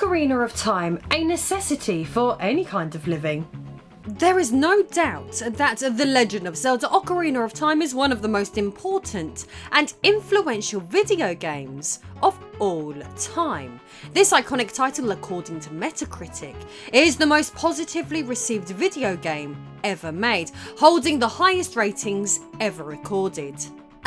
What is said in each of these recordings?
Ocarina of Time a necessity for any kind of living? There is no doubt that The Legend of Zelda Ocarina of Time is one of the most important and influential video games of all time. This iconic title, according to Metacritic, is the most positively received video game ever made, holding the highest ratings ever recorded.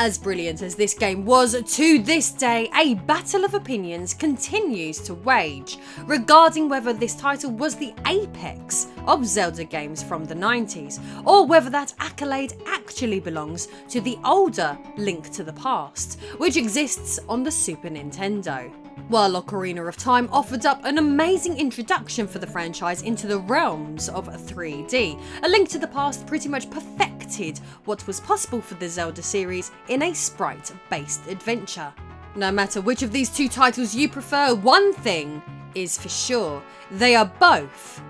As brilliant as this game was, to this day a battle of opinions continues to wage regarding whether this title was the apex of Zelda games from the 90s, or whether that accolade actually belongs to the older Link to the Past, which exists on the Super Nintendo. While Ocarina of Time offered up an amazing introduction for the franchise into the realms of 3D, A Link to the Past pretty much perfected what was possible for the Zelda series in a sprite-based adventure. No matter which of these two titles you prefer, one thing is for sure: they are both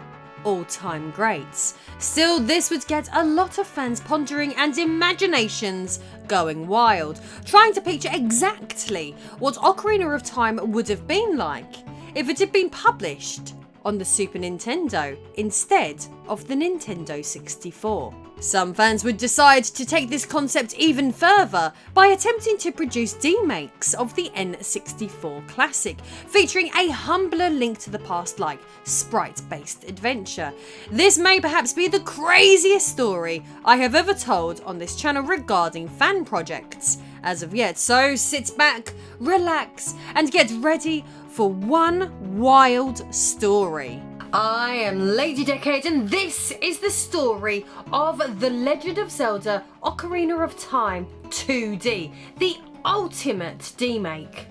all-time greats. Still, this would get a lot of fans pondering and imaginations going wild, trying to picture exactly what Ocarina of Time would have been like if it had been published on the Super Nintendo instead of the Nintendo 64. Some fans would decide to take this concept even further by attempting to produce demakes of the N64 classic, featuring a humbler Link to the Past-like sprite-based adventure. This may perhaps be the craziest story I have ever told on this channel regarding fan projects as of yet, so sit back, relax, and get ready for one wild story. I am Lady Decade, and this is the story of The Legend of Zelda Ocarina of Time 2D, the ultimate demake.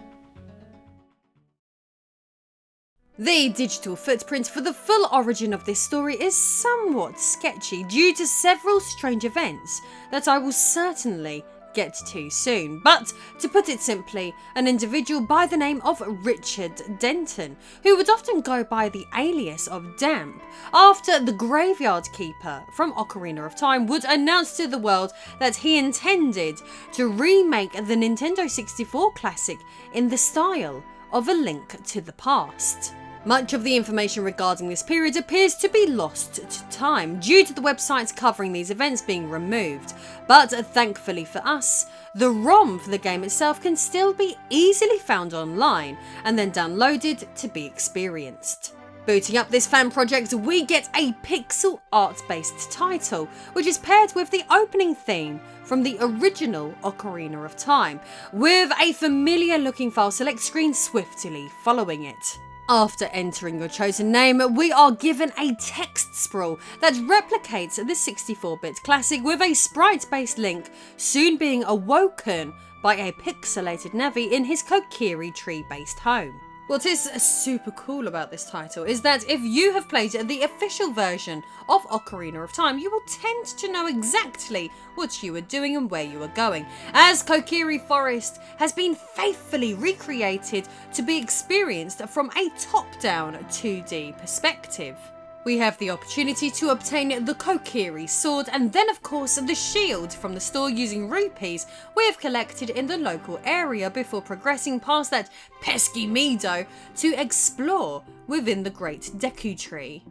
The digital footprint for the full origin of this story is somewhat sketchy due to several strange events that I will certainly get to soon, but to put it simply, an individual by the name of Richard Denton, who would often go by the alias of Damp, after the Graveyard Keeper from Ocarina of Time would announce to the world that he intended to remake the Nintendo 64 classic in the style of A Link to the Past. Much of the information regarding this period appears to be lost to time due to the websites covering these events being removed, but thankfully for us, the ROM for the game itself can still be easily found online and then downloaded to be experienced. Booting up this fan project, we get a pixel art based title, which is paired with the opening theme from the original Ocarina of Time, with a familiar looking file select screen swiftly following it. After entering your chosen name, we are given a text sprawl that replicates the 64-bit classic, with a sprite-based Link soon being awoken by a pixelated Navi in his Kokiri tree-based home. What is super cool about this title is that if you have played the official version of Ocarina of Time, you will tend to know exactly what you are doing and where you are going, as Kokiri Forest has been faithfully recreated to be experienced from a top-down 2D perspective. We have the opportunity to obtain the Kokiri sword and then of course the shield from the store using rupees we have collected in the local area before progressing past that pesky meadow to explore within the Great Deku Tree.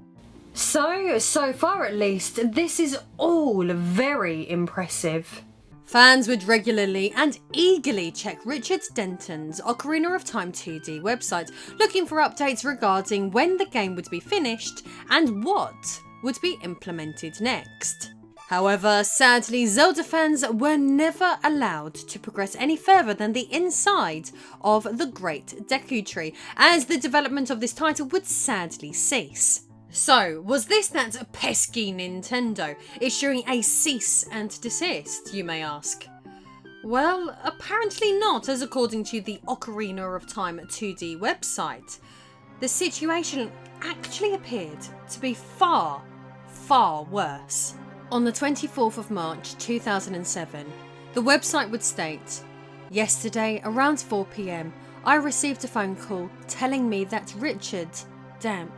So far at least, this is all very impressive. Fans would regularly and eagerly check Richard Denton's Ocarina of Time 2D website, looking for updates regarding when the game would be finished and what would be implemented next. However, sadly, Zelda fans were never allowed to progress any further than the inside of the Great Deku Tree, as the development of this title would sadly cease. So, was this that pesky Nintendo issuing a cease and desist, you may ask? Well, apparently not, as according to the Ocarina of Time 2D website. The situation actually appeared to be far, far worse. On the 24th of March 2007, the website would state, "Yesterday, around 4 PM, I received a phone call telling me that Richard Damp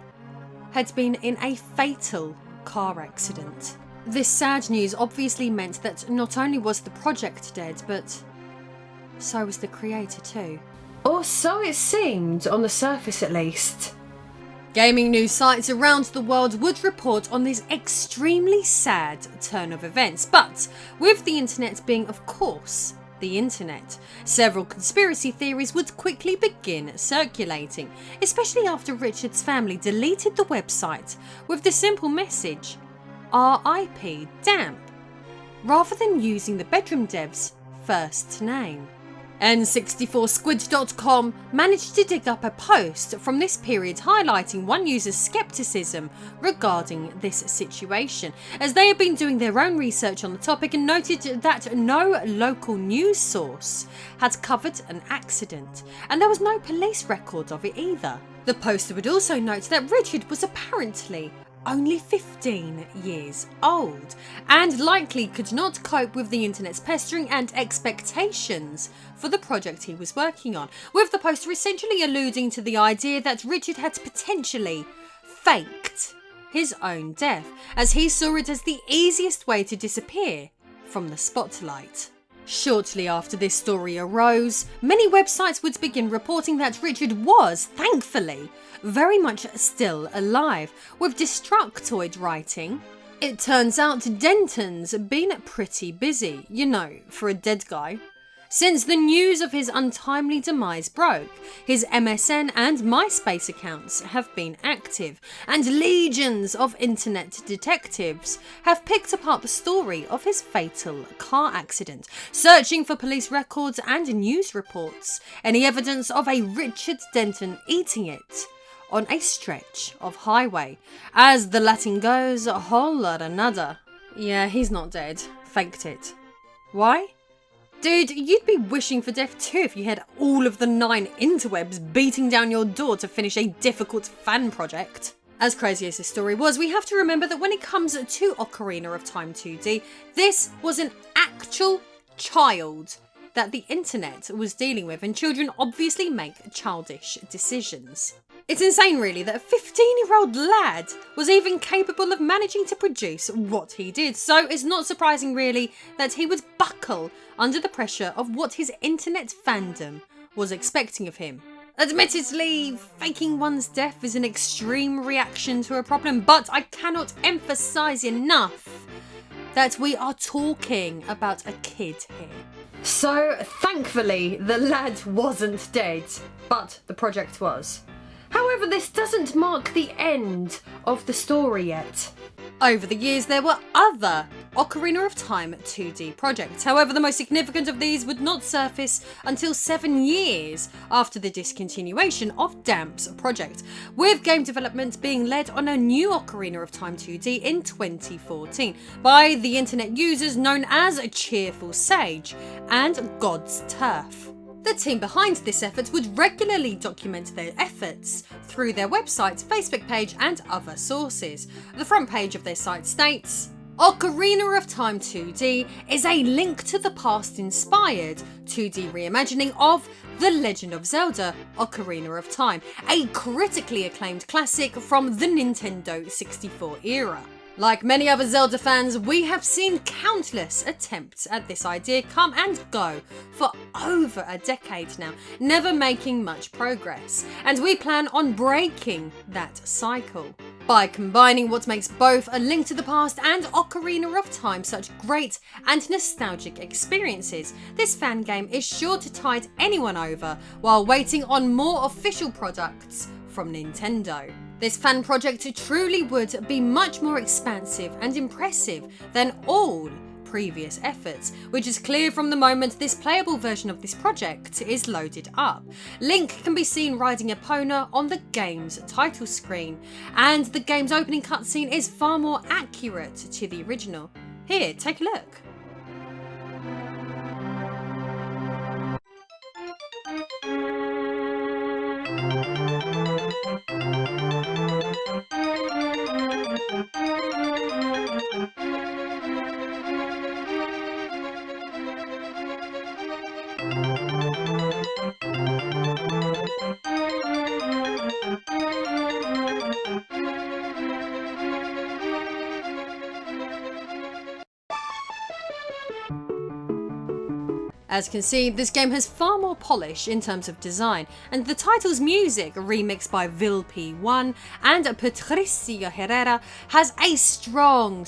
had been in a fatal car accident." This sad news obviously meant that not only was the project dead, but so was the creator too. Or so it seemed, on the surface at least. Gaming news sites around the world would report on this extremely sad turn of events, but with the internet being, of course, the internet, several conspiracy theories would quickly begin circulating, especially after Richard's family deleted the website with the simple message, RIP Damp, rather than using the bedroom dev's first name. N64squid.com managed to dig up a post from this period highlighting one user's skepticism regarding this situation, as they had been doing their own research on the topic and noted that no local news source had covered an accident, and there was no police record of it either. The poster would also note that Richard was apparently only 15 years old and likely could not cope with the internet's pestering and expectations for the project he was working on, with the poster essentially alluding to the idea that Richard had potentially faked his own death, as he saw it as the easiest way to disappear from the spotlight. Shortly after this story arose, many websites would begin reporting that Richard was, thankfully, very much still alive, with Destructoid writing, "It turns out Denton's been pretty busy, you know, for a dead guy. Since the news of his untimely demise broke, his MSN and MySpace accounts have been active, and legions of internet detectives have picked apart the story of his fatal car accident, searching for police records and news reports, any evidence of a Richard Denton eating it on a stretch of highway. As the Latin goes, a whole lot of nada. Yeah, he's not dead. Faked it. Why? Dude, you'd be wishing for death too if you had all of the 9 interwebs beating down your door to finish a difficult fan project. As crazy as this story was, we have to remember that when it comes to Ocarina of Time 2D, this was an actual child that the internet was dealing with, and children obviously make childish decisions. It's insane really that a 15-year-old lad was even capable of managing to produce what he did, so it's not surprising really that he would buckle under the pressure of what his internet fandom was expecting of him. Admittedly, faking one's death is an extreme reaction to a problem, but I cannot emphasise enough that we are talking about a kid here. So, thankfully, the lad wasn't dead, but the project was. However, this doesn't mark the end of the story yet. Over the years, there were other Ocarina of Time 2D projects. However, the most significant of these would not surface until 7 years after the discontinuation of Damp's project, with game development being led on a new Ocarina of Time 2D in 2014 by the internet users known as Cheerful Sage and God's Turf. The team behind this effort would regularly document their efforts through their website, Facebook page and other sources. The front page of their site states, Ocarina of Time 2D is a link to the past inspired 2D reimagining of The Legend of Zelda Ocarina of Time, a critically acclaimed classic from the Nintendo 64 era. Like many other Zelda fans, we have seen countless attempts at this idea come and go for over a decade now, never making much progress, and we plan on breaking that cycle. By combining what makes both A Link to the Past and Ocarina of Time such great and nostalgic experiences, this fan game is sure to tide anyone over while waiting on more official products from Nintendo. This fan project truly would be much more expansive and impressive than all previous efforts, which is clear from the moment this playable version of this project is loaded up. Link can be seen riding Epona on the game's title screen, and the game's opening cutscene is far more accurate to the original. Here, take a look. As you can see, this game has far more polish in terms of design, and the title's music, remixed by Vil P1 and Patricia Herrera, has a strong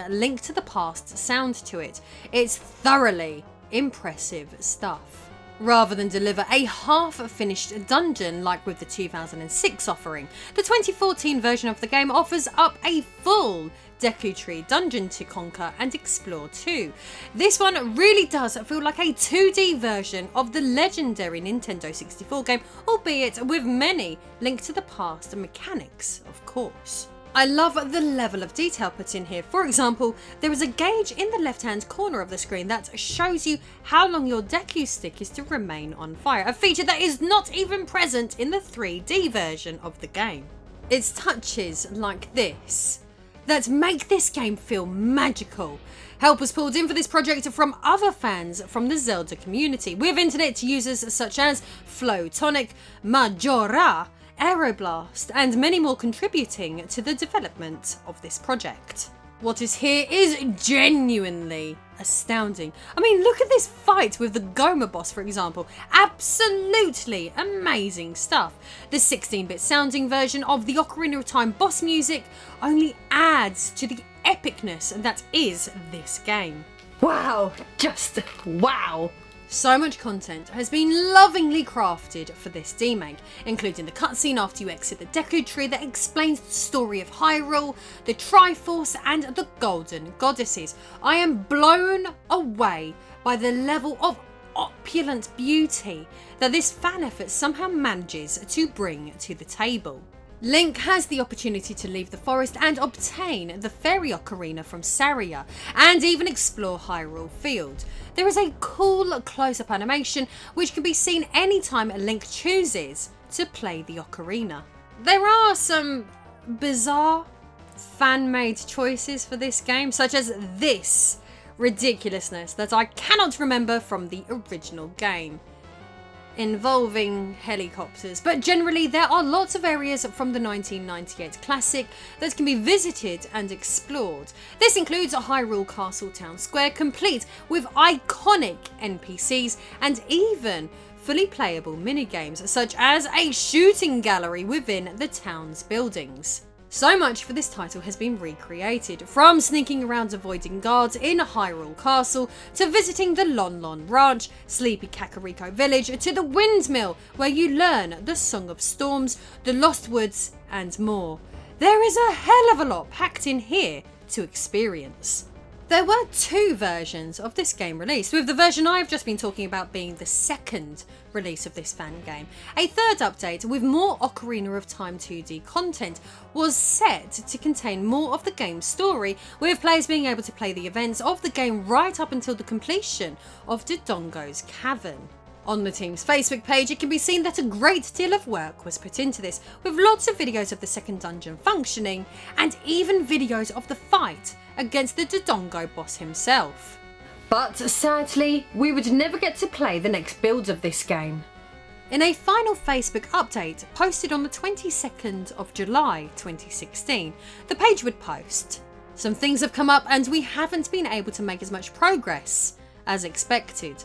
link to the past sound to it. It's thoroughly impressive stuff. Rather than deliver a half-finished dungeon like with the 2006 offering, the 2014 version of the game offers up a full Deku Tree dungeon to conquer and explore too. This one really does feel like a 2D version of the legendary Nintendo 64 game, albeit with many Link to the Past mechanics, of course. I love the level of detail put in here. For example, there is a gauge in the left-hand corner of the screen that shows you how long your Deku stick is to remain on fire, a feature that is not even present in the 3D version of the game. It's touches like this that make this game feel magical. Help was pulled in for this project from other fans from the Zelda community, with internet users such as Flowtonic, Majora, Aeroblast, and many more contributing to the development of this project. What is here is genuinely astounding. I mean, look at this fight with the Goma boss, for example. Absolutely amazing stuff. The 16-bit sounding version of the Ocarina of Time boss music only adds to the epicness that is this game. Wow, just wow. So much content has been lovingly crafted for this DEMAKE, including the cutscene after you exit the Deku Tree that explains the story of Hyrule, the Triforce and the Golden Goddesses. I am blown away by the level of opulent beauty that this fan effort somehow manages to bring to the table. Link has the opportunity to leave the forest and obtain the fairy ocarina from Saria, and even explore Hyrule Field. There is a cool close-up animation which can be seen anytime Link chooses to play the ocarina. There are some bizarre fan-made choices for this game, such as this ridiculousness that I cannot remember from the original game, involving helicopters, but generally there are lots of areas from the 1998 classic that can be visited and explored. This includes a Hyrule Castle Town Square complete with iconic NPCs and even fully playable minigames such as a shooting gallery within the town's buildings. So much for this title has been recreated, from sneaking around avoiding guards in Hyrule Castle, to visiting the Lon Lon Ranch, sleepy Kakariko Village, to the Windmill, where you learn the Song of Storms, the Lost Woods, and more. There is a hell of a lot packed in here to experience. There were two versions of this game released, with the version I've just been talking about being the second release of this fan game. A third update with more Ocarina of Time 2D content was set to contain more of the game's story, with players being able to play the events of the game right up until the completion of Dodongo's Cavern. On the team's Facebook page, it can be seen that a great deal of work was put into this, with lots of videos of the second dungeon functioning, and even videos of the fight against the Dodongo boss himself. But sadly, we would never get to play the next build of this game. In a final Facebook update posted on the 22nd of July 2016, the page would post, "Some things have come up and we haven't been able to make as much progress as expected."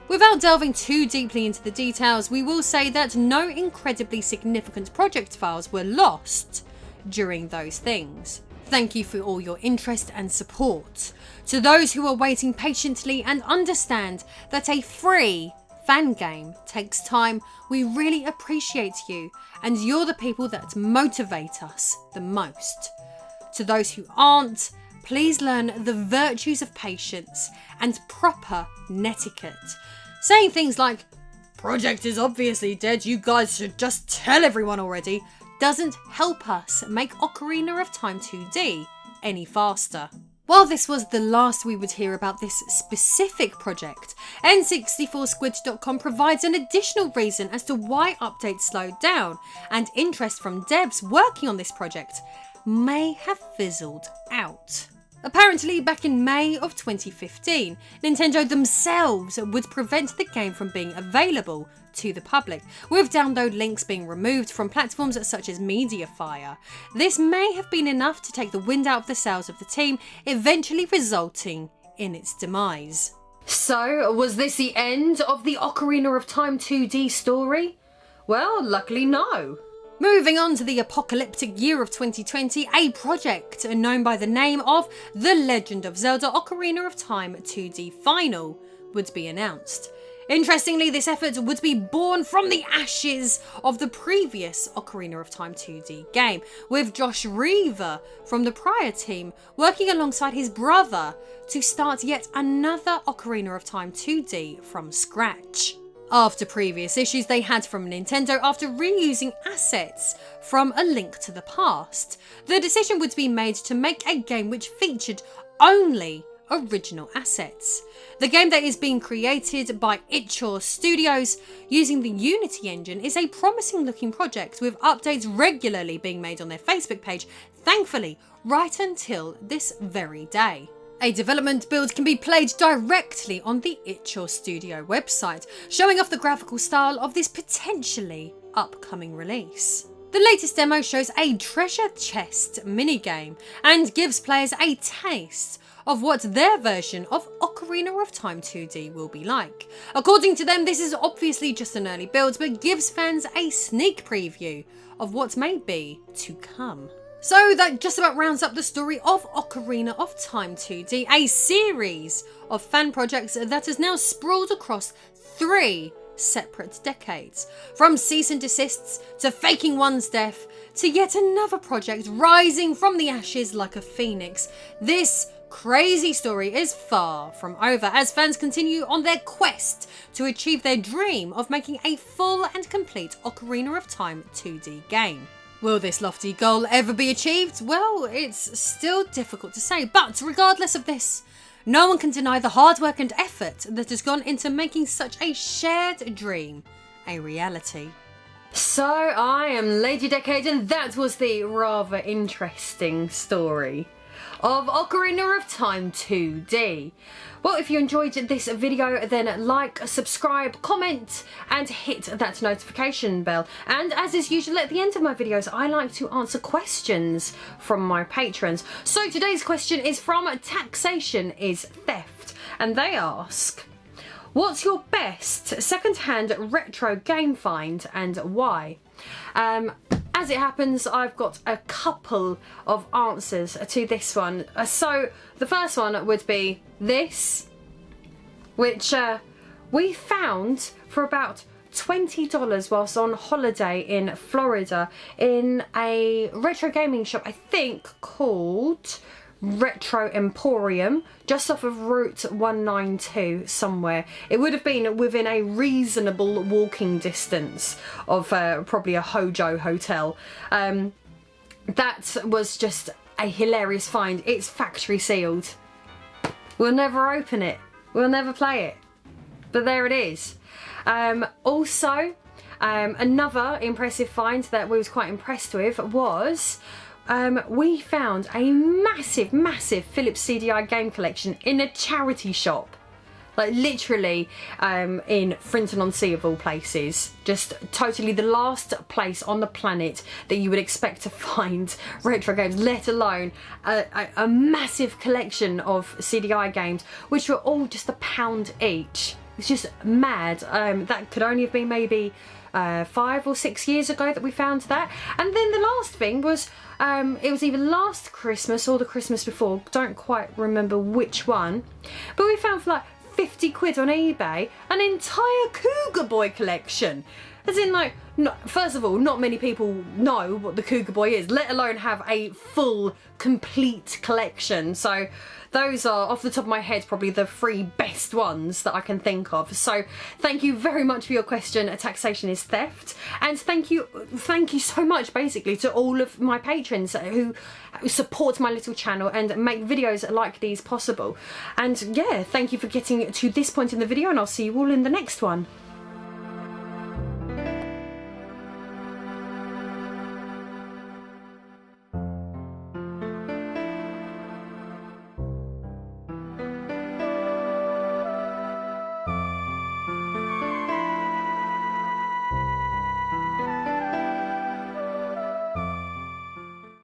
Without delving too deeply into the details, we will say that no incredibly significant project files were lost during those things. Thank you for all your interest and support. To those who are waiting patiently and understand that a free fan game takes time, we really appreciate you, and you're the people that motivate us the most. To those who aren't, please learn the virtues of patience and proper netiquette. Saying things like, "Project is obviously dead, you guys should just tell everyone already," doesn't help us make Ocarina of Time 2D any faster. While this was the last we would hear about this specific project, N64Squid.com provides an additional reason as to why updates slowed down, and interest from devs working on this project may have fizzled out. Apparently, back in May of 2015, Nintendo themselves would prevent the game from being available to the public, with download links being removed from platforms such as Mediafire. This may have been enough to take the wind out of the sails of the team, eventually resulting in its demise. So, was this the end of the Ocarina of Time 2D story? Well, luckily no. Moving on to the apocalyptic year of 2020, a project known by the name of The Legend of Zelda Ocarina of Time 2D Final would be announced. Interestingly, this effort would be born from the ashes of the previous Ocarina of Time 2D game, with Josh Reaver from the prior team working alongside his brother to start yet another Ocarina of Time 2D from scratch. After previous issues they had from Nintendo after reusing assets from A Link to the Past, the decision would be made to make a game which featured only original assets. The game that is being created by Itch.io Studios using the Unity engine is a promising looking project, with updates regularly being made on their Facebook page, thankfully right until this very day. A development build can be played directly on the Itch.io Studio website, showing off the graphical style of this potentially upcoming release. The latest demo shows a treasure chest minigame and gives players a taste of what their version of Ocarina of Time 2D will be like. According to them, this is obviously just an early build, but gives fans a sneak preview of what may be to come. So that just about rounds up the story of Ocarina of Time 2D, a series of fan projects that has now sprawled across 3 separate decades. From cease and desists to faking one's death to yet another project rising from the ashes like a phoenix. This crazy story is far from over as fans continue on their quest to achieve their dream of making a full and complete Ocarina of Time 2D game. Will this lofty goal ever be achieved? Well, it's still difficult to say, but regardless of this, no one can deny the hard work and effort that has gone into making such a shared dream a reality. So, I am Lady Decade, and that was the rather interesting story of Ocarina of Time 2D. Well, if you enjoyed this video, then like, subscribe, comment, and hit that notification bell. And as is usual at the end of my videos, I like to answer questions from my patrons. So today's question is from Taxation is Theft, and they ask, what's your best second-hand retro game find and why? As it happens, I've got a couple of answers to this one. So the first one would be this, which we found for about $20 whilst on holiday in Florida in a retro gaming shop, I think called Retro Emporium, just off of Route 192 somewhere. It would have been within a reasonable walking distance of probably a Hojo hotel. That was just a hilarious find. It's factory sealed. We'll never open it. We'll never play it. But there it is. Also, another impressive find that we was quite impressed with was we found a massive Philips CDI game collection in a charity shop. Like literally in Frinton-on-Sea of all places. Just totally the last place on the planet that you would expect to find retro games, let alone a massive collection of CDI games, which were all just £1 each. It's just mad. That could only have been maybe 5 or 6 years ago that we found that. And then the last thing was, it was either last Christmas or the Christmas before, don't quite remember which one, but we found for like 50 quid on eBay an entire Cougar Boy collection. As in, like, first of all, not many people know what the Cougar Boy is, let alone have a full, complete collection. So those are, off the top of my head, probably the 3 best ones that I can think of. So thank you very much for your question. Taxation is Theft. And thank you so much, basically, to all of my patrons who support my little channel and make videos like these possible. And yeah, thank you for getting to this point in the video, and I'll see you all in the next one.